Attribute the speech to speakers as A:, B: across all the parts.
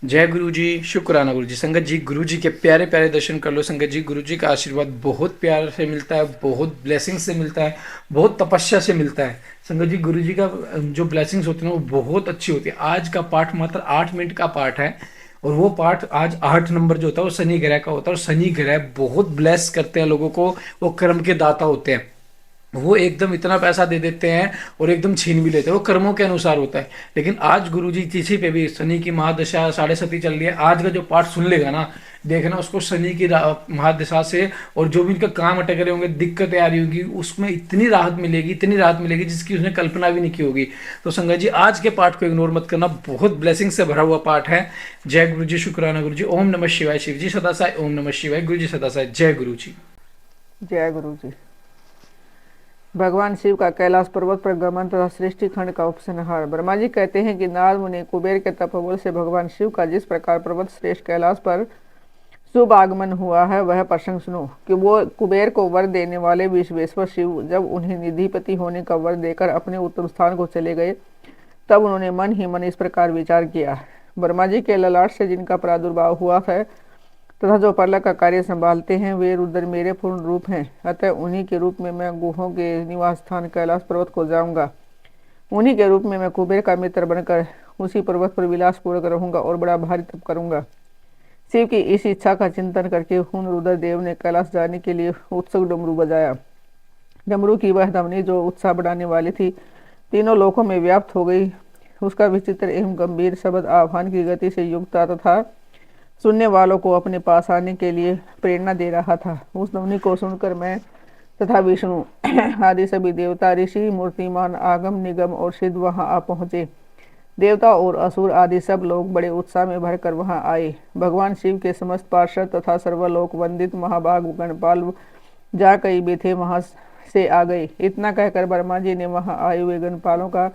A: जय गुरु जी, शुक्राना गुरु जी। संगत जी, गुरु जी के प्यारे प्यारे दर्शन कर लो। संगत जी, गुरु जी का आशीर्वाद बहुत प्यार से मिलता है, बहुत ब्लेसिंग से मिलता है, बहुत तपस्या से मिलता है। संगत जी, गुरु जी का जो ब्लेसिंग्स होती है ना, वो बहुत अच्छी होती है। आज का पाठ मात्र 8 मिनट का पाठ है, और वो पाठ आज 8 नंबर जो होता है वो शनि ग्रह का होता है। और शनि ग्रह बहुत ब्लेस करते हैं लोगों को, वो कर्म के दाता होते हैं। वो एकदम इतना पैसा दे देते हैं और एकदम छीन भी लेते हैं, वो कर्मों के अनुसार होता है। लेकिन आज गुरुजी किसी पे भी शनि की महादशा 7.5 चल रही है, आज का जो पाठ सुन लेगा ना, देखना उसको शनि की महादशा से और जो भी इनका काम अटक रहे होंगे, दिक्कतें आ रही होगी, उसमें इतनी राहत मिलेगी, इतनी राहत मिलेगी जिसकी उसने कल्पना भी नहीं की होगी। तो संगत जी, आज के पाठ को इग्नोर मत करना, बहुत ब्लेसिंग से भरा हुआ पाठ है। जय गुरु जी, शुक्राना गुरु जी। ओम नमः शिवाय। शिव जी सदा साई। ओम नमः शिवाय। गुरु जी सदा साई। जय गुरु जी।
B: जय गुरु जी। भगवान शिव का कैलाश पर्वत पर गमन तथा सृष्टि खंड का उपसंहार। ब्रह्मा जी कहते हैं कि नारद मुनि कुबेर के तपोबल से भगवान शिव का जिस प्रकार पर्वत श्रेष्ठ कैलाश पर शुभ आगमन हुआ है, वह प्रसंग सुनो। कि वो कुबेर को वर देने वाले विश्वेश्वर शिव जब उन्हें निधिपति होने का वर देकर अपने उत्तम स्थान को चले गए, तब उन्होंने मन ही मन इस प्रकार विचार किया। ब्रह्मा जी के ललाट से जिनका प्रादुर्भाव हुआ है तथा जो परलक का कार्य संभालते हैं, वे रुद्र मेरे पूर्ण रूप हैं। अतः उन्हीं के रूप में मैं गुहों के निवास स्थान कैलाश पर्वत को जाऊंगा। उन्हीं के रूप में मैं कुबेर का मित्र बनकर उसी पर्वत पर विलासपूर्वक रहूंगा और बड़ा भारी तप करूंगा। शिव की इस इच्छा का चिंतन करके उन रुद्र देव ने कैलाश जाने के लिए उत्सुक डमरू बजाया। डमरू की वह ध्वनि जो उत्साह बढ़ाने वाली थी, तीनों लोकों में व्याप्त हो गई। उसका विचित्र एवं गंभीर शब्द आह्वान की गति से युक्त था तथा सुनने वालों को अपने पास आने के लिए प्रेरणा दे रहा था। उस ध्वनि को सुनकर मैं तथा विष्णु आदि सभी देवता, ऋषि, मूर्तिमान, आगम, निगम और सिद्ध वहां आ पहुंचे। देवता और असुर आदि सब लोग बड़े उत्साह में भरकर वहां आए। भगवान शिव के समस्त पार्षद तथा सर्वलोक वंदित महाभाग गणपाल जहाँ कई भी थे, वहां से आ गए। इतना कहकर ब्रह्मा जी ने वहां आए हुए गणपालों का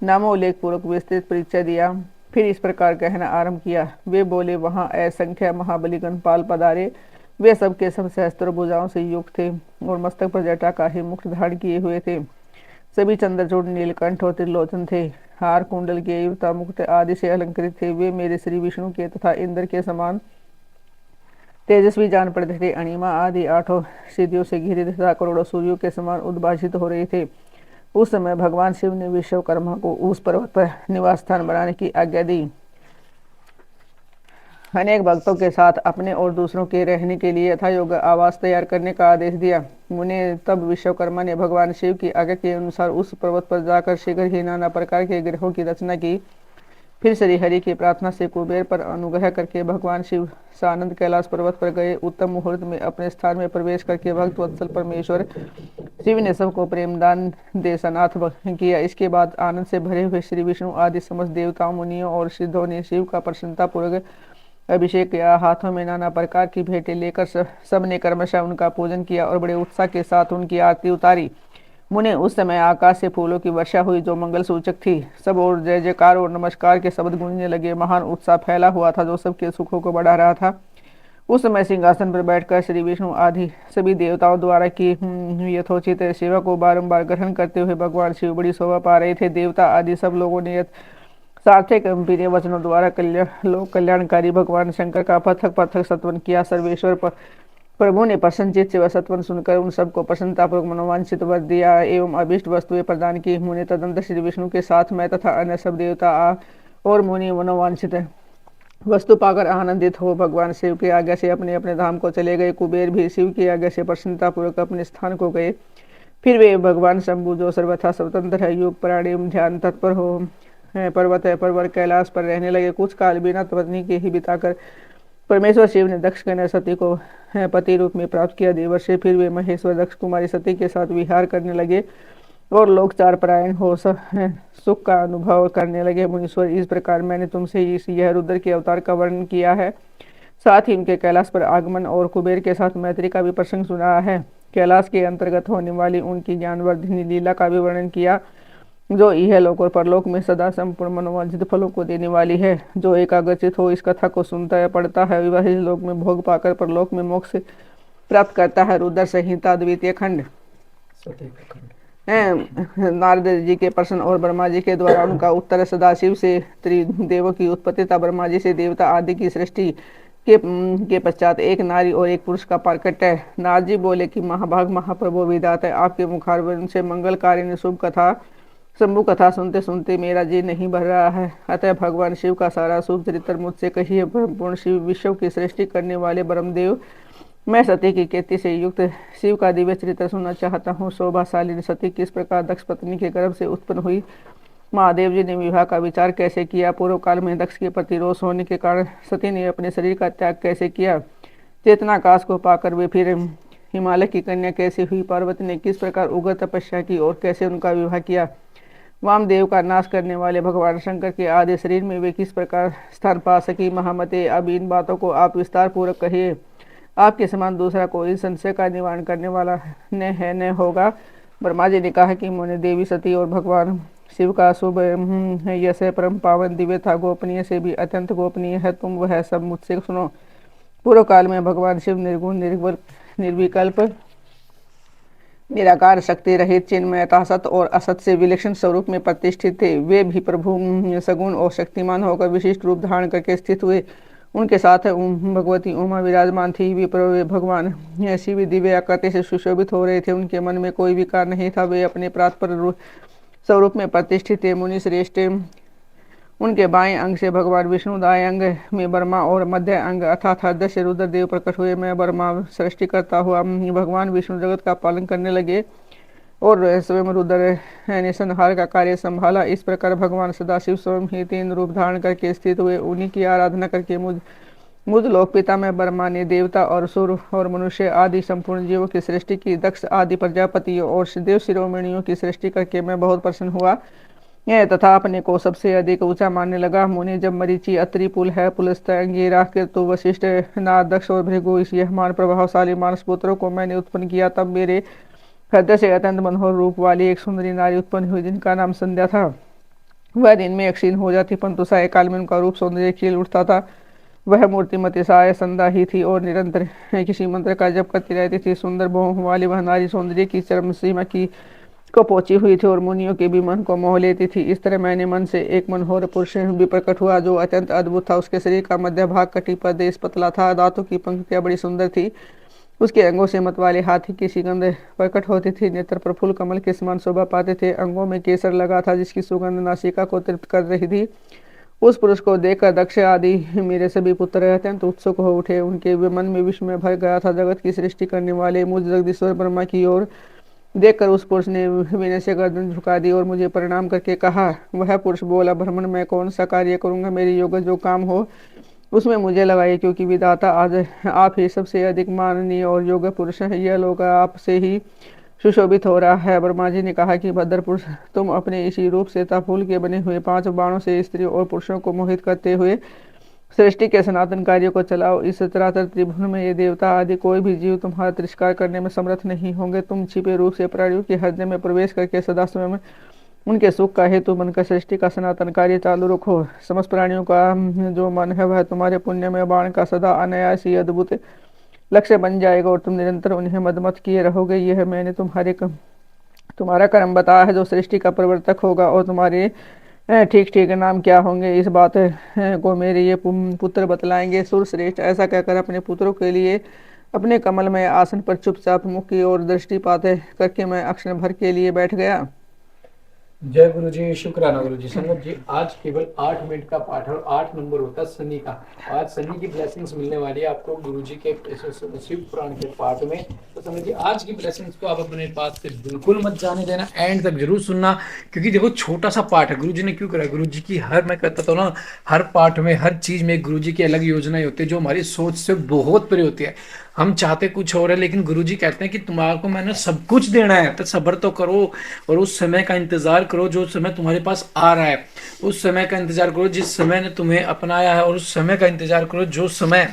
B: नामोल्लेख पूर्वक विस्तृत परिचय दिया। फिर इस प्रकार कहना आरंभ किया। वे बोले, वहां असंख्य महाबली गणपाल पधारे। वे सब के सब सहस्त्र भुजाओं से युक्त थे और मस्तक पर जटाकारी मुकुट धारण किए हुए थे। सभी चंद्रचूड़, नीलकंठ और त्रिलोचन थे। हार, कुंडल, केयूरता, मुकुट आदि से अलंकृत थे। वे मेरे श्री विष्णु के तथा इंद्र के समान तेजस्वी जान पड़ते थे। अणिमा आदि 8 सिद्धियों से घिरे तथा करोड़ों सूर्यों के समान उद्भाषित हो रहे थे। उस समय भगवान शिव ने विश्वकर्मा को उस पर्वत पर निवास स्थान बनाने की आज्ञा दी। अनेक भक्तों के साथ अपने और दूसरों के रहने के लिए यथा योग्य आवास तैयार करने का आदेश दिया। मुने तब विश्वकर्मा ने भगवान शिव की आज्ञा के अनुसार उस पर्वत पर जाकर शीघ्र ही नाना प्रकार के ग्रहों की रचना की। फिर श्री हरि की प्रार्थना से कुबेर पर अनुग्रह करके भगवान शिव सानंद कैलाश पर्वत पर गए। उत्तम मुहूर्त में अपने स्थान में प्रवेश करके भक्त वत्सल परमेश्वर शिव ने सबको प्रेम दान दे सनाथ किया। इसके बाद आनंद से भरे हुए श्री विष्णु आदि समस्त देवताओं, मुनियों और सिद्धों ने शिव का प्रसन्नता पूर्वक अभिषेक किया। हाथों में नाना प्रकार की भेंटें लेकर सबने क्रमशः उनका पूजन किया और बड़े उत्साह के साथ उनकी आरती उतारी। मुने उस समय आकाश से फूलों की वर्षा हुई जो मंगल सूचक थी। सब और जय जयकार और नमस्कार के शब्द गूंजने लगे। महान उत्साह फैला हुआ था जो सबके सुखों को बढ़ा रहा था। उस समय सिंहासन पर बैठकर श्री विष्णु आदि सभी देवताओं द्वारा की यथोचित सेवा को बारंबार ग्रहण करते हुए भगवान शिव बड़ी शोभा पा रहे थे। देवता आदि सब लोगों ने सार्थक गंभीर वचनों द्वारा लोक कल्याणकारी भगवान शंकर का पथक पथक सत्वन किया। सर्वेश्वर प्रभु ने प्रसन्नचित्त से वह सत्वन सुनकर उन सबको प्रसन्नतापूर्वक मनोवांछित वर दिया एवं अभिष्ट वस्तुएं प्रदान की। मुनि तदंतर श्री विष्णु के साथ मैं तथा अन्य सब देवता और मुनि मनोवांछित वस्तु पाकर आनंदित हो भगवान शिव की आज्ञा से अपने अपने धाम को चले गए। कुबेर भी शिव की आज्ञा से प्रसन्नतापूर्वक अपने स्थान को गए। फिर वे भगवान शंभु जो सर्वथा स्वतंत्र है, योग प्राणी ध्यान तत्पर हो पर्वत है पर्वत कैलाश पर रहने लगे। कुछ काल बिना पत्नी के ही बिताकर परमेश्वर शिव ने दक्ष कन्या सती को पति रूप में प्राप्त किया। देवर्षि फिर वे महेश्वर दक्ष कुमारी सती के साथ विहार करने लगे और लोग चार परायण हो सुख का अनुभव करने लगे। मुनीश्वर, इस प्रकार मैंने तुमसे यह रुद्र के अवतार का वर्णन किया है। साथ ही इनके कैलाश पर आगमन और कुबेर के साथ मैत्री का भी प्रसंग सुना है। कैलाश के अंतर्गत होने वाली उनकी ज्ञानवर्धिनी लीला का भी वर्णन किया, जो यह लोक और परलोक में सदा संपूर्ण मनोवांछित फलों को देने वाली है। जो एकाग्रचित हो इस कथा को सुनता है पढ़ता है, विवाह लोक में भोग पाकर परलोक में मोक्ष प्राप्त करता है। रुद्र संहिता द्वितीय खंड। नारद जी के प्रश्न और ब्रह्मा जी के द्वारा उनका उत्तर सदाशिव से त्रिदेवों की उत्पत्ति तथा ब्रह्मा जी से देवता आदि की सृष्टि के पश्चात एक नारी और एक पुरुष का प्रकट है। नारद जी बोले कि महाभाग महाप्रभु विधाता है, आपके मुखारविंद से मंगलकारिणी शुभ कथा शंभु कथा सुनते सुनते मेरा जी नहीं भर रहा है। अतः भगवान शिव का सारा शुभ चरित्र मुझसे कहिए। ब्रह्मपूर्ण शिव, विश्व की सृष्टि करने वाले ब्रह्मदेव, मैं सती की कीर्ति से युक्त शिव का दिव्य चरित्र सुनना चाहता हूँ। शोभाशालिनी सती किस प्रकार दक्ष पत्नी के गर्भ से उत्पन्न हुई, महादेव जी ने विवाह का विचार कैसे किया, पूर्व काल में दक्ष के प्रति रोष होने के कारण सती ने अपने शरीर का त्याग कैसे किया, चेतनाकाश को पाकर वे फिर हिमालय की कन्या कैसे हुई, पार्वती ने किस प्रकार उग्र तपस्या की और कैसे उनका विवाह किया, वामदेव का नाश करने वाले भगवान शंकर के आदि शरीर में वे किस प्रकार स्थान पा सकी। महामते, अब इन बातों को आप विस्तार पूर्वक कहिए। आपके समान दूसरा कोई संशय का निवारण करने वाला न होगा। ब्रह्मा जी ने कहा कि मुनि देवी सती और भगवान शिव का शुभ यश परम पावन दिव्य था, गोपनीय से भी अत्यंत गोपनीय है। तुम वह सब मुझसे सुनो। पूर्व काल में भगवान शिव निर्गुण निर्विकल्प निराकार शक्ति रहित चिन्मयता सत और असत से विलक्षण स्वरूप में प्रतिष्ठित थे। वे भी प्रभु सगुण और शक्तिमान होकर विशिष्ट रूप धारण करके स्थित हुए। उनके साथ भगवती उमा विराजमान थी। वे भगवान शिव दिव्य आकृति से सुशोभित हो रहे थे। उनके मन में कोई विकार नहीं था। वे अपने प्रातपर स्वरूप में प्रतिष्ठित थे। मुनि श्रेष्ठ, उनके बाएं अंग से भगवान विष्णु, दाएं अंग में ब्रह्मा और मध्य अंग अर्थात हृदय से रुद्र देव प्रकट हुए। मैं ब्रह्मा सृष्टि करता हुआ भगवान विष्णु जगत का पालन करने लगे और स्वयं रुद्र ने संहार का कार्य संभाला। इस प्रकार भगवान सदाशिव स्वयं ही तीन रूप धारण करके स्थित हुए। उन्हीं की आराधना करके मुझ लोक पिता में ब्रह्मा ने देवता और सुर और मनुष्य आदि संपूर्ण जीवों की सृष्टि की। दक्ष आदि प्रजापतियों और देव शिरोमणियों की सृष्टि करके मैं बहुत प्रसन्न हुआ यह तथा अपने को सबसे अधिक ऊंचा मानने लगा। मुनि, जब मरीचि, अत्रि, पुल है, पुलस्त, अंगिरा, कृतु, वशिष्ठ, नारद, दक्ष और भृगु इस यह मान प्रभावशाली मानस पुत्रों को मैंने उत्पन्न किया, तब मेरे हृदय से अत्यंत मनोहर रूप वाली एक सुंदरी नारी उत्पन्न हुई जिनका नाम संध्या था। वह दिन में क्षीण हो जाती, परंतु सायकाल में उनका रूप सौंदर्य खिल उठता था। वह मूर्तिमती साय संध्या ही थी और निरंतर किसी मंत्र का जप करती रहती थी। सुंदर भौं वाली वह नारी सौंदर्य की चरम सीमा की को पहुंची हुई थी और मुनियों के भी मन को मोह लेती थी। इस तरह मैंने मन से एक मनोहर पुरुष भी प्रकट हुआ जो अत्यंत अद्भुत था। उसके शरीर का मध्य भाग कटी प्रदेश पतला था, दांतों की पंक्तियां बड़ी सुंदर थी, उसके अंगों से मत वाले हाथी की सुगंध प्रकट होती थी, नेत्र प्रफुल्ल कमल के समान शोभा पाते थे, अंगों में केसर लगा था जिसकी सुगंध नासिका को तृप्त कर रही थी। उस पुरुष को देखकर दक्ष आदि मेरे सभी पुत्र अत्यंत उत्सुक हो उठे। उनके मन में विस्मय भर गया था। जगत की सृष्टि करने वाले मुझ जगदीश्वर ब्रह्मा की ओर देखकर उस पुरुष ने विनय से गर्दन झुका दी और मुझे प्रणाम करके कहा। वह पुरुष बोला, ब्राह्मण, मैं कौन सा कार्य करूंगा, मेरी योग जो काम हो उसमें मुझे लगाइए, क्योंकि विधाता आज आप ही सबसे अधिक माननीय और योग्य पुरुष हैं। यह लोग आपसे ही सुशोभित हो रहा है। ब्रह्मा जी ने कहा कि भद्र पुरुष, तुम अपने इसी रूप से फूल के बने हुए 5 बाणों से स्त्रियों और पुरुषों को मोहित करते हुए सृष्टि के सनातन कार्य को चलाओ। इस चराचर त्रिभुवन में ये देवता आदि कोई भी जीव तुम्हारा तिरस्कार करने में समर्थ नहीं होंगे। तुम छिपे रूप से प्राणियों के हृदय में प्रवेश करके सदा स्वयं उनके सुख का हेतु बनकर सृष्टि का सनातन कार्य चालू रखो। समस्त प्राणियों का जो मन है वह तुम्हारे पुण्य में बाण का सदा अनायास ही अद्भुत लक्ष्य बन जाएगा और तुम निरंतर उन्हें मदमत किए रहोगे। यह मैंने तुम्हारा कर्म बताया है जो सृष्टि का प्रवर्तक होगा। और तुम्हारे ठीक ठीक नाम क्या होंगे, इस बात को मेरे ये पुत्र बतलाएंगे। सुरश्रेष्ठ, ऐसा कहकर अपने पुत्रों के लिए अपने कमल में आसन पर चुपचाप मुख की ओर दृष्टिपात करके मैं अक्षण भर के लिए बैठ गया।
A: जय गुरु जी, शुक्राना गुरु जी। संगत जी, आज केवल 8 मिनट का पाठ है और 8 नंबर होता है शनि का। आज शनि की ब्लेसिंग्स मिलने वाली है आपको गुरु जी के शिव पुराण के पाठ में। तो संगत जी, आज की ब्लेसिंग्स को आप अपने पास से बिल्कुल मत जाने देना, एंड तक जरूर सुनना, क्योंकि देखो छोटा सा पाठ है। गुरु जी ने क्यों करा, गुरु जी की मैं कहता था ना, हर पाठ में हर चीज में गुरु जी की अलग योजनाएं होती है जो हमारी सोच से बहुत परे होती है। हम चाहते कुछ और है, लेकिन गुरुजी कहते हैं कि तुम्हारे मैंने सब कुछ देना है, तो सब्र तो करो और उस समय का इंतजार करो जो समय तुम्हारे पास आ रहा है। उस समय का इंतजार करो जिस समय ने तुम्हें अपनाया है, और उस समय का इंतजार करो जो समय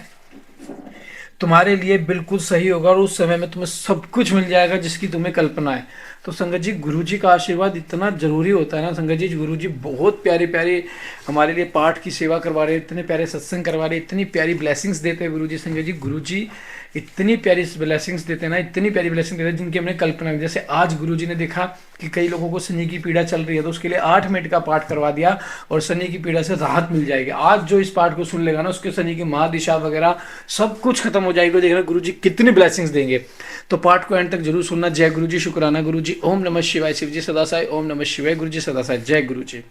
A: तुम्हारे लिए बिल्कुल सही होगा, और उस समय में तुम्हें सब कुछ मिल जाएगा जिसकी तुम्हें कल्पना है। तो संगत जी गुरु जी का आशीर्वाद इतना जरूरी होता है ना संगत जी। गुरु जी बहुत प्यारे प्यारे हमारे लिए पाठ की सेवा करवा रहे हैं, इतने प्यारे सत्संग करवा रहे हैं, इतनी प्यारी ब्लेसिंग्स देते हैं गुरु जी। संगत जी गुरु जी इतनी प्यारी ब्लेसिंग्स देते हैं ना, इतनी प्यारी ब्लेसिंग देते हैं जिनकी हमने कल्पना नहीं। जैसे आज गुरु जी ने देखा कि कई लोगों को शनि की पीड़ा चल रही है, तो उसके लिए 8 मिनट का पाठ करवा दिया और शनि की पीड़ा से राहत मिल जाएगी। आज जो इस पाठ को सुन लेगा ना, उसके शनि की महादिशा वगैरह सब कुछ खत्म हो जाएगी। देखना गुरु जी कितनी ब्लेसिंग्स देंगे। तो पाठ को एंड तक जरूर सुनना। जय गुरु जी, शुक्राना गुरु जी। ओम नमः शिवाय। शिव जी सदा साई। ओम नमः शिवाय। गुरु जी सदा साई। जय गुरु जी।